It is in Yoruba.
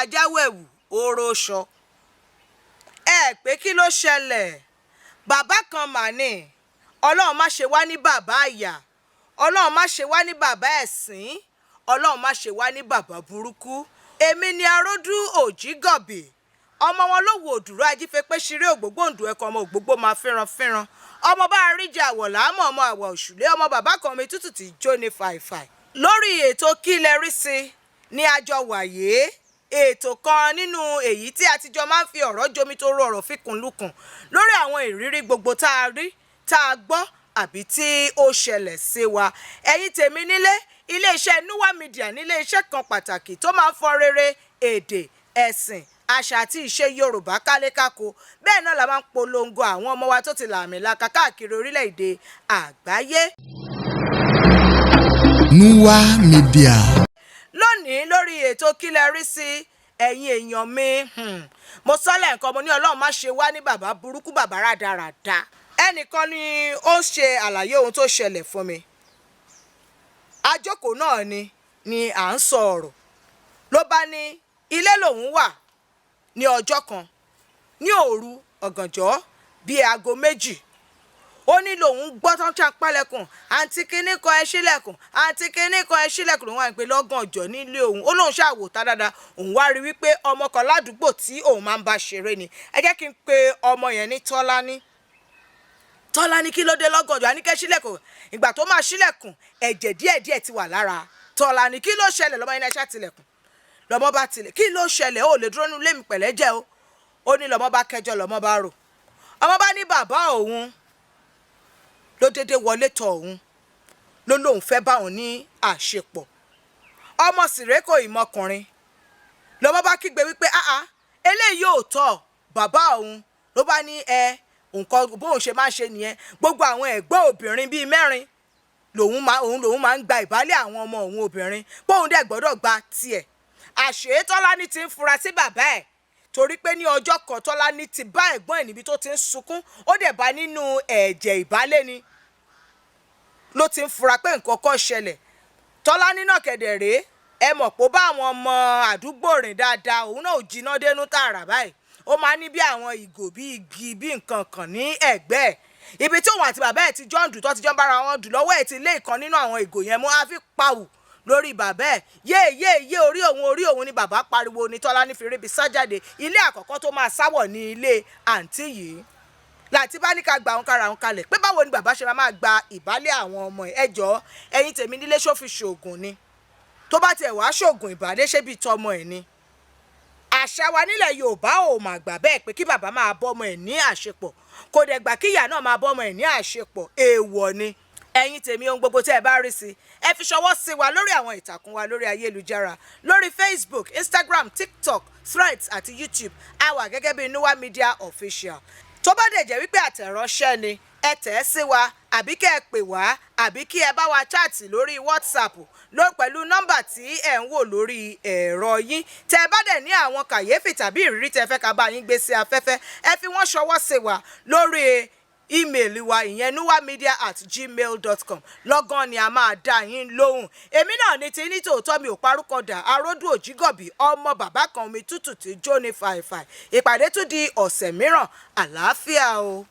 ajáwẹ̀wù oróṣọ. Pé kí ló ṣẹlẹ̀? Bàbá kan mà ní. Ọlọ́run má ṣe wá ní bàbá àyà. Ọlọ́run má ṣe wá ní bàbá ẹ̀sín. Ọlọ́run má ṣe wá ní bàbá burúkú. Èmi ni aródú òjígọ̀bì. Ọmọ wọn ló wo òdùrú ajífẹ́pẹ́ ṣeré ògbógbòǹdù ẹ̀kọ́ ọmọ ògbógbò máa fẹ́ràn. Ọmọ bá àríjà àwọ̀ láàmú ọmọ àwọ̀ òṣùlé ọmọ bàbá kan mi tútù tí jó ní fàìfàì. Lórí ètò Kí lẹ rí sí ní àjọ wàyé, ètò kan nínú èyí tí àtijọ́ máa ń fi ọ̀rọ̀ jomitoro ọ̀rọ̀ fíkùnlukùn lórí àwọn ìrírí gbogbo tá a rí, tá a gbọ́ àbí tí ó ṣẹlẹ̀ sí wa. Ẹ̀yin tèmi nílé, ilé-iṣẹ́ Nuwa Media nílé iṣẹ́ kan pàtàkì tó máa ń fọ rere èdè, ẹ̀sìn, àṣà àti ìṣe Yorùbá kálékáko. Bẹ́ẹ̀ náà la máa ń polongo àwọn ọmọ wa tó ti làmìlaka káàkiri orílẹ̀-èdè àgbáyé. Nuwa Media. Lónìí lórí ètò Kí lẹ rí sí, ẹ̀yin èèyàn mi, mo sọ lẹ́ẹ̀kan mo ní Ọlọ́run má ṣe wá ní bàbá burúkú bàbá rádaràda. Ẹnìkan ni ó ń ṣe àlàyé ohun tó ṣẹlẹ̀ fún mi. Àjókòó náà ni à ń sọ ọ̀rọ̀. Ló bá ní ilé lòun wà ní ọjọ́ kan ní òru ọ̀gànjọ́ bíi aago 2. Ó ní lòun gbọ́ tán tí a pálẹ̀kùn, àǹtí kinní kan ẹ ṣílẹ̀kùn, àǹtí kinní kan ẹ ṣílẹ̀kùn lòun wà pé lọ́gànjọ́ nílé òun. Ó lóun ṣàwò tá dáadáa, òun wá rí wípé ọmọ kan ládùúgbò tí òun máa ń bá ṣeré ni. Ẹ jẹ́ kí n pe ọmọ yẹn ní Tọ́lání. Tọ́lání kí ló dé lọ́gànjọ́? A ní kẹ́ ṣílẹ̀kùn. Ìgbà tó máa ṣílẹ̀kùn, ẹ̀jẹ̀ díẹ̀díẹ̀ ti wà lára Tọ́lání. Kí ló ṣẹlẹ̀? Lọ́mọ yẹn ṣá tilẹ̀kùn. Lọ́mọ bá tilẹ̀. Kí ló ṣẹlẹ̀? Ó lè dúró nínú ilé mi pẹ̀lẹ́ jẹ́ o. Ó ní lọ́mọ bá kẹjọ, lọ́mọ bá rò. Ọmọ bá ní bàbá òun ló dédé wọlé tọ̀ òun. Ló lóun fẹ́ bá òun ní àṣepọ̀. Ọmọ sìré kò ìmọkùnrin. Lọ́mọ bá kígbe wípé eléyìí ò tọ́ bàbá òun. Ló bá ní nǹkan bóun ṣe máa ń ṣe nìyẹn. Gbogbo àwọn ẹ̀gbọ́n obìnrin bíi 4 lòun máa ń gba ìbálẹ̀ àwọn ọmọ òun obìnrin. Bóun dẹ̀ gbọ́dọ̀ gba tiẹ̀. Àṣé Tọ́lání ti ń fura sí bàbá ẹ̀. Torí pé ní ọjọ́ kan Tọ́lání ti bá ẹ̀gbọ́n ẹ̀ níbi tó ti ń sunkún. Ó dẹ̀ bá nínú ẹ̀jẹ̀ ìbálẹ̀ ni. Ló ti ń fura pé nǹkan kan ṣẹlẹ̀. Tọ́lání náà kẹ̀dẹ̀ rèé. Ẹ mọ̀ pé ó bá àwọn ọmọ àdúgbò rìn dáadáa. Òun náà ò jiná dénú tààrà báyìí. Ó máa ní bí àwọn ìgò bí igi bí nǹkan kan ní ẹ̀gbẹ́ ẹ̀. Ibi tí òun àti bàbá ẹ̀ ti jọ ń dùn tó ti jọ ń bára wọn dùn lọ́wọ́ ẹ̀ ti lé ìkan nínú àwọn ìgò yẹn mú á fi pawù lórí bàbá ẹ̀. Yé orí òun ni bàbá pariwo ní Tọ́lání fi ríbi sájáde. Ilé àkọ́kọ́ tó máa sáwọ̀ ní ilé àǹtí yìí. Láti bá ní ká gba òun kára òun kalẹ̀ pé báwo ni bàbá ṣe máa gba ìbálẹ̀ àwọn ọmọ ẹ̀. Ẹ jọ̀ọ́ ẹ̀yin tèmi nílé ṣó fi ṣoògùn ni. Tó bá tiẹ̀ wá ṣoògùn ìbálẹ̀ ṣé bí tọmọ ẹ̀ ni. Àṣà wa nílẹ̀ Yorùbá ò mà gbà bẹ́ẹ̀ pé kí bàbá máa bọ́mọ ẹ̀ ní àṣepọ̀. Kò dẹ̀ gbà kí ìyá náà máa bọ́mọ ẹ̀ ní àṣepọ̀. Èèwọ̀ ni. Ẹ̀yin tèmi ohun gbogbo tẹ́ ẹ bá rí sí, ẹ fi ṣọwọ́ sí wa lórí àwọn ìtàkùn wa lórí ayélujára, lórí Facebook, Instagram, TikTok, Threads àti YouTube. A wà gẹ́gẹ́ bí Nuwa Media Official. Tó bá dẹ̀ jẹ́ wípé àtẹ̀ránṣẹ́ ni, ẹ tẹ̀ ẹ́ sí wa, àbí kẹ́ ẹ pè wá, àbí kí ẹ bá wa chaàtì lórí WhatsApp pẹ̀lú nọ́mbà tí ẹ ń wò lórí ẹ̀rọ yín. Tẹ́ ẹ bá dẹ̀ ní àwọn kàyéfì tàbí ìrírí tẹ́ fẹ́ ká bá yín gbé sí afẹ́fẹ́, ẹ fi wọ́n ṣọwọ́ sí wa lórí ímeèlì wa ìyẹn nuwamedia@gmail.com. Lọ́gán ni a máa dá yín lóhùn. Èmi náà ní ti ní tòótọ́ mi ò parúkọdà aródú òjígọ̀bì ọmọ bàbá kan mi tútù tí jó ní fàìfàì. Ìpàdé tún di ọ̀sẹ̀ mìíràn. Àlàáfíà o.